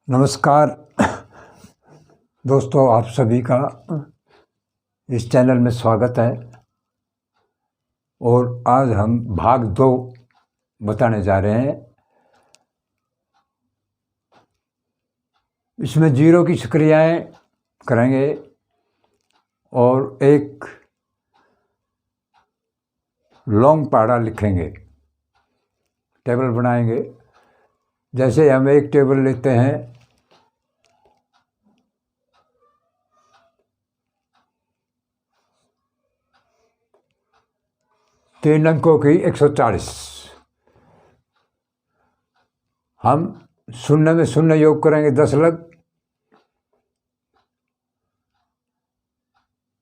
नमस्कार दोस्तों, आप सभी का इस चैनल में स्वागत है। और आज हम भाग 2 बताने जा रहे हैं। इसमें जीरो की क्रियाएं करेंगे और एक लॉन्ग पहाड़ा लिखेंगे, टेबल बनाएंगे। जैसे हम एक टेबल लेते हैं, तीन अंकों की 140। हम शून्य में शून्य योग करेंगे 10 लग,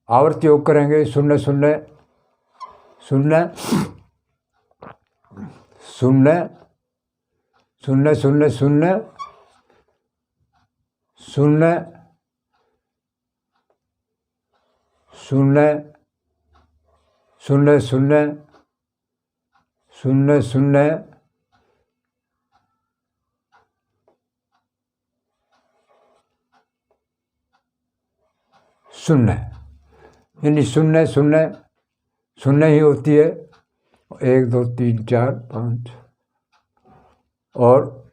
आवर्त योग करेंगे शून्य शून्य शून्य शून्य शून्य शून्य शून्य शून्य शून्य शून्य शून्य शून्य शून्य शून्य, यानी शून्य शून्य शून्य ही होती है। 1 2 3 4 5। और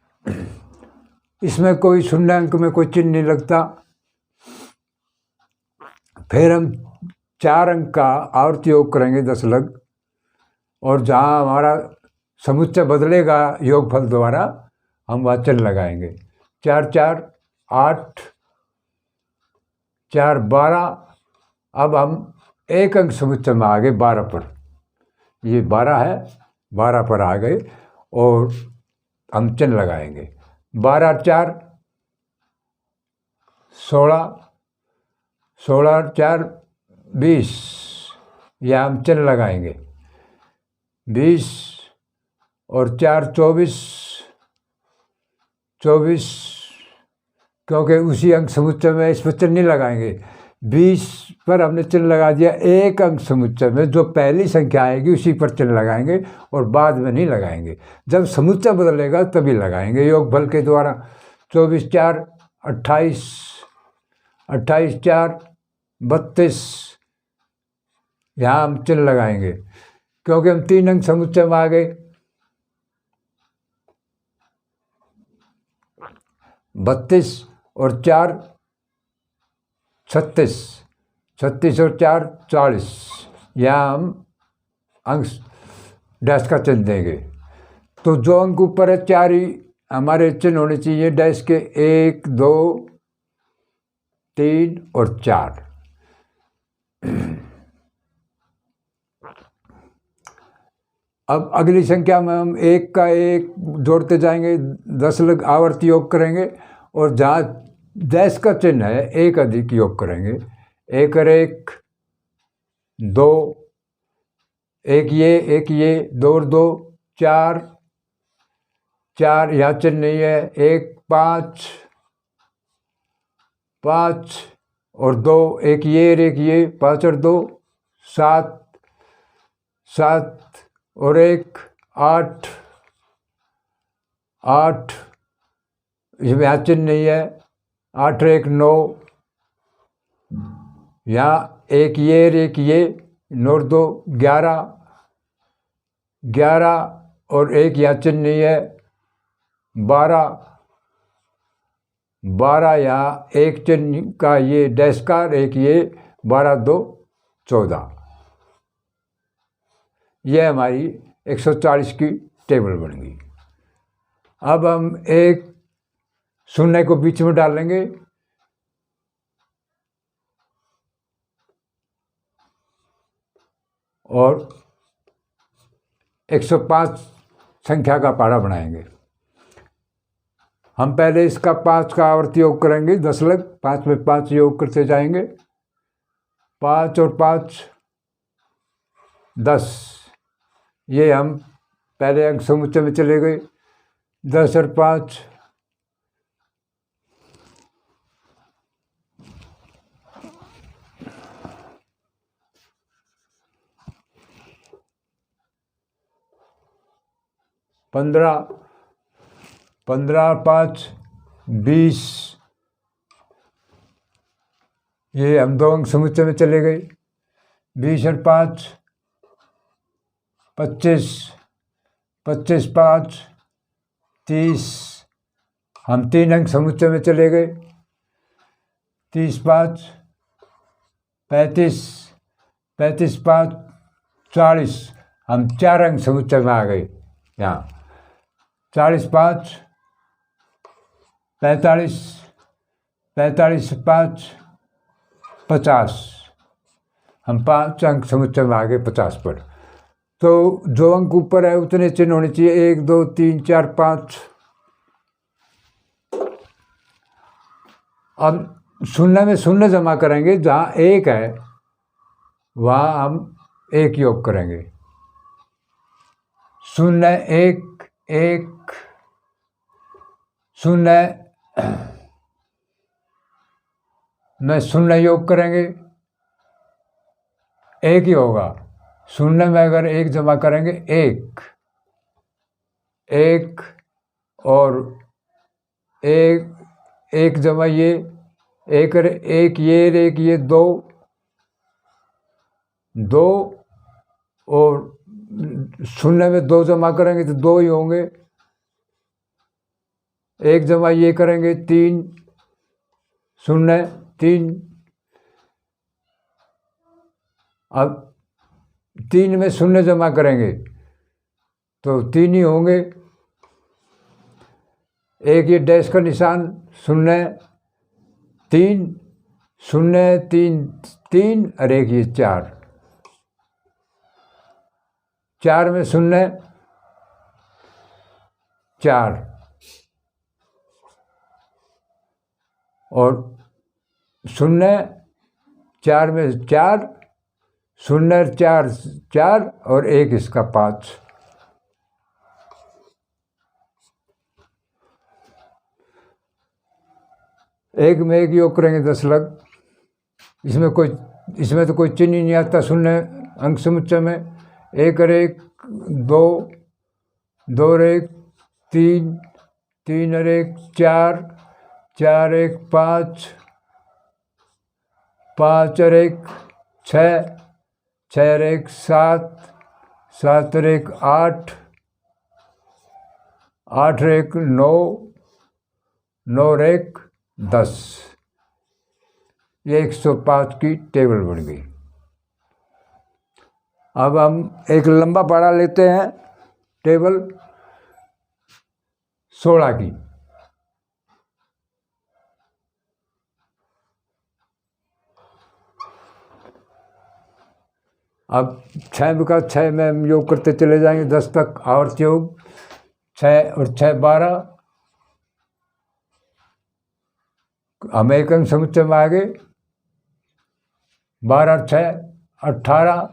इसमें कोई शून्य अंक में कोई चिन्ह नहीं लगता। फिर हम 4 अंक का आवर्त योग करेंगे 10 लग, और जहाँ हमारा समुच्चय बदलेगा योगफल द्वारा, हम वहाँ चिन्ह लगाएंगे। 4 4 8 4 12। अब हम एक अंक समुच्चय में आ गए 12 पर। ये 12 है, 12 पर आ गए और हम चिन्ह लगाएंगे। 12 4 16, 16 4 20। यह हम चिन्ह लगाएंगे। 20 और 4 24, 24, क्योंकि उसी अंक समुच्चय में इस पर चिन्ह नहीं लगाएंगे। 20 पर हमने चिन्ह लगा दिया। एक अंक समुच्चय में जो पहली संख्या आएगी उसी पर चिन्ह लगाएंगे और बाद में नहीं लगाएंगे। जब समुच्चय बदलेगा तभी लगाएंगे योगफल के द्वारा। 24 4 28, 28 4 32। यहाँ हम चिन्ह लगाएंगे क्योंकि हम 3 अंक समुच्चय में आ गए। 32 और 4 36, 36 और 4 40। यहाँ हम अंक डैश का चिन्ह देंगे। तो जो अंक ऊपर है 4 ही हमारे चिन्ह होने चाहिए डैश के। 1 2 3 और 4। अब अगली संख्या में हम 1 का 1 जोड़ते जाएंगे, 10 लग आवर्त योग करेंगे, और जहाँ डैश का चिन्ह है एक अधिक योग करेंगे। 1 और 1 2, 1 ये 2 और 2 4, 4 यहाँ चिन्ह नहीं है। 1 5 5 और 2, 1 ये 5 और 2 7, 7 और 1 8, 8 इसमें यहाँ चिन्ह नहीं है। 8 और 1 9, यहाँ 1 ये 9 और 2 11, 11 और 1 यहाँ चिन्ह नहीं है। 12, 12 यहाँ एक चिन्ह का ये डैश का, एक ये 12 2 14। यह हमारी 140 की टेबल बन गई। अब हम एक शून्य को बीच में डालेंगे और 105 संख्या का पहाड़ा बनाएंगे। हम पहले इसका 5 का आवर्त योग करेंगे 10 लग। 5 में 5 योग करते जाएंगे। 5 और 5 10। ये हम पहले अंक समुच्चय में चले गए। 10 और 5 15, 15 और 5 20, ये हम 2 अंक समुच्चय में चले गए। 20 और 5 25, 25 5 30, हम 3 अंक समुच्चय में चले गए। 30 5 35, 35 5 40, हम 4 अंक समुच्चय में आ गए। यहाँ 40 5 45, 45 5 50, हम 5 अंक समुच्चय में आ गए 50 पर। तो जो अंक ऊपर है उतने चिन्ह होने चाहिए, 1 2 3 4 5। अब शून्य में शून्य जमा करेंगे, जहाँ 1 है वहाँ हम 1 योग करेंगे। 0 1 1 0 में 0 योग करेंगे, 1 ही होगा। 0 में अगर 1 जमा करेंगे 1 1 और 1 जमा ये 1 1 ये 2 2 और 0 में 2 जमा करेंगे तो 2 ही होंगे। 1 जमा ये करेंगे 3 0 3। अब 3 में 0 जमा करेंगे तो 3 ही होंगे। 1 ये डैश का निशान 0 3 0 3 3 और 1 ये 4। 4 में 0 4 और 0 4 में 4 0 4 4 और 1 इसका 5। एक में 1 योग करेंगे 10 लग। इसमें तो कोई चिन्ह ही नहीं आता। 0 अंक समुच्चय में 1 और 1 2 2 और 1 3 3 और 1 4 4 1 5 5 और 1 6 6 और 1 7 7 और 1 8 8 और 1 9 9 और 1 10। ये 105 की टेबल बन गई। अब हम एक लंबा पढ़ा लेते हैं टेबल 16 की। अब 6 का 6 में हम योग करते चले जाएंगे 10 तक। आवर्त योग 6 और 6 12, हम 1 अंक समुच्चय में आ गए। 12 और 6 18,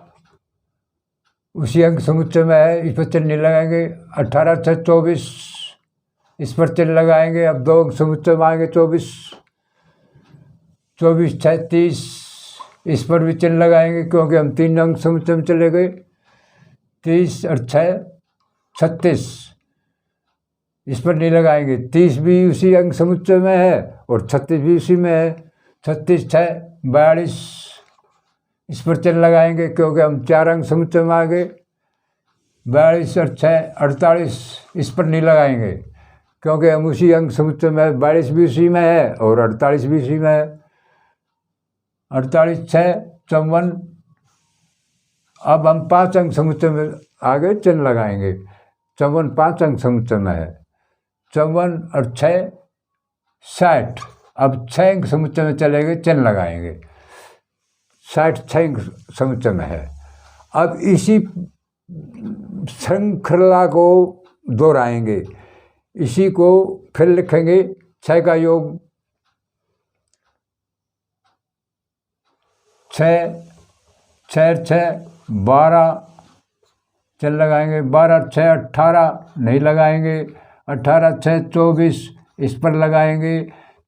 उसी अंक समुच्चय में है, इस पर चिन्ह नहीं लगाएंगे। 18 6 24, इस पर चिन्ह लगाएंगे। अब 2 अंक समुच्चय में आएंगे 24 24 6 30, इस पर भी चिन्ह लगाएंगे क्योंकि हम 3 अंक समुच्चय में चले गए। 30 और 6 36, इस पर नहीं लगाएंगे। 30 भी उसी अंक समुच्चय में है और 36 भी उसी में है। 36 6 42, इस पर चिन्ह लगाएंगे क्योंकि हम 4 अंक समुच्चय में आ गए। 42 और 6 48, इस पर नहीं लगाएंगे क्योंकि हम उसी अंक समुच्चय में है। 42 भी उसी में है और 48 भी उसी में है। 48 6 54, अब हम 5 अंक समुच्चय में आ गए, चिन्ह लगाएंगे। 54 5 अंक समुच्चय में है। 54 और 6 60, अब 6 अंक समुच्चय में चले गए, चिन्ह लगाएंगे। 60 6 अंक समुच्चय में है। अब इसी श्रृंखला को दोहराएंगे। इसी को फिर लिखेंगे 6 का योग 6 6 6 12, चिन्ह लगाएंगे। 12 6 18, नहीं लगाएंगे। 18 6 24, इस पर लगाएंगे।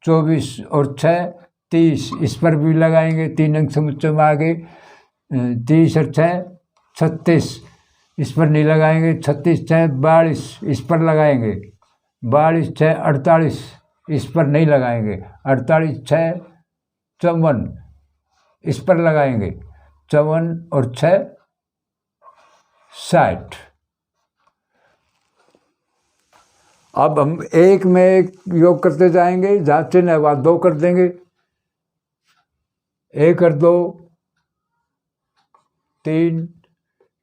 24 और 6 30, इस पर भी लगाएंगे। 3 अंक समुच्चय में आ गए। 30 और 6 36, इस पर नहीं लगाएंगे। 36 6 42, इस पर लगाएंगे। 42 6 48, इस पर नहीं लगाएंगे। 48 6 54, इस पर लगाएंगे। 54 और 6 60। अब हम एक में एक योग करते जाएंगे, जहाँ चिन्ह है वहाँ 2 कर देंगे। 1 और 2 3,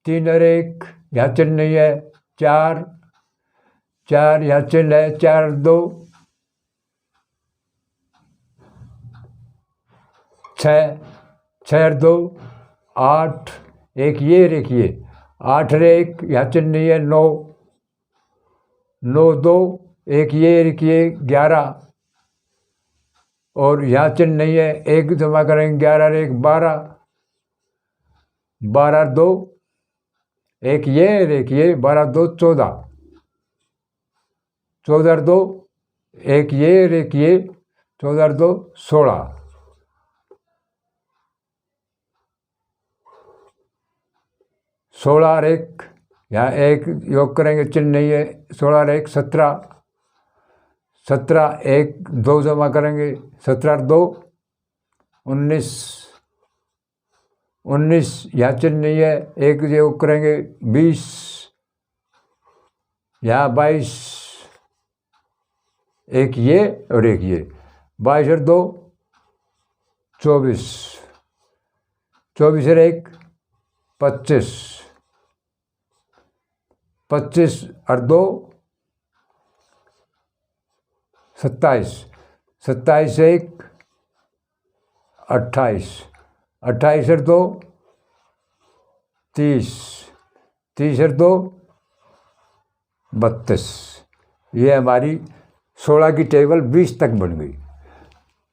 3 और 1 यहाँ चिन्ह नहीं है। 4, 4 यहाँ चिन्ह है। 4 और 2 6, 6 और 2 8, एक ये और एक ये। 8 और 1 यहाँ चिन्ह नहीं है। 9, 9 2 एक ये एक ये 11, और यहाँ चिन्ह नहीं है। 1 जमा करेंगे। 11 और 1 12, 12 और 2 एक ये और एक ये। 12 2 14, 14 और 2 एक ये और एक ये। 14 और 2 16, 16 और 1 यहाँ एक योग करेंगे, चिन्ह नहीं है। 16 और 1 17, 17 1 2 जमा करेंगे। 17 और 2 19, 19 यहाँ चिन्ह नहीं है। 1 योग करेंगे। 20 यहाँ 22, एक ये और एक ये। 22 और 2 24, 24 और 1 25, 25 और 2 27, 27 1 28, 28 और 2 30, 30 और 2 32। ये हमारी 16 की टेबल 20 तक बन गई।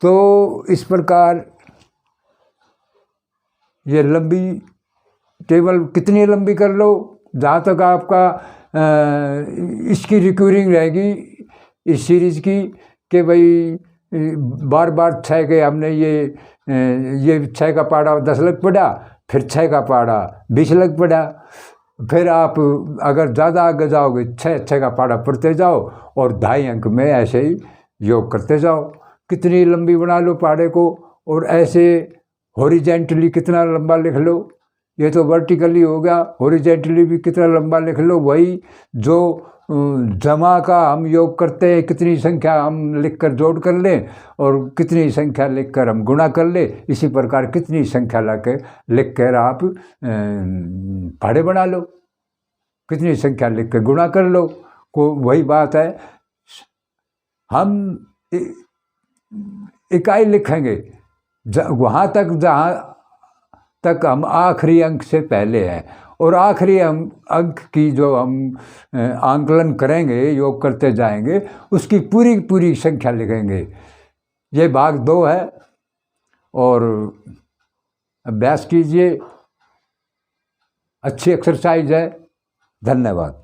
तो इस प्रकार ये लंबी टेबल कितनी लंबी कर लो, जहाँ तक आपका इसकी रिकरिंग रहेगी इस सीरीज़ की, कि भाई बार बार 6 के हमने ये 6 का पाड़ा 10 लग पड़ा, फिर 6 का पाड़ा 20 लग पड़ा। फिर आप अगर ज़्यादा आगे जाओगे 6 का पाड़ा पढ़ते जाओ और 2.5 अंक में ऐसे ही योग करते जाओ। कितनी लंबी बना लो पाड़े को, और ऐसे हॉरिजेंटली कितना लंबा लिख लो। ये तो वर्टिकली हो गया, हॉरिजेंटली भी कितना लंबा लिख लो। वही जो जमा का हम योग करते हैं, कितनी संख्या हम लिखकर जोड़ कर लें और कितनी संख्या लिखकर हम गुणा कर लें, इसी प्रकार कितनी संख्या लिख कर आप पाड़े बना लो। कितनी संख्या लिख कर गुणा कर लो, को वही बात है। हम इकाई लिखेंगे वहाँ तक जहाँ तक हम आखिरी अंक से पहले हैं, और आखिरी अंक की जो हम आंकलन करेंगे, योग करते जाएंगे, उसकी पूरी पूरी संख्या लिखेंगे। ये भाग 2 है, और अभ्यास कीजिए। अच्छी एक्सरसाइज है। धन्यवाद।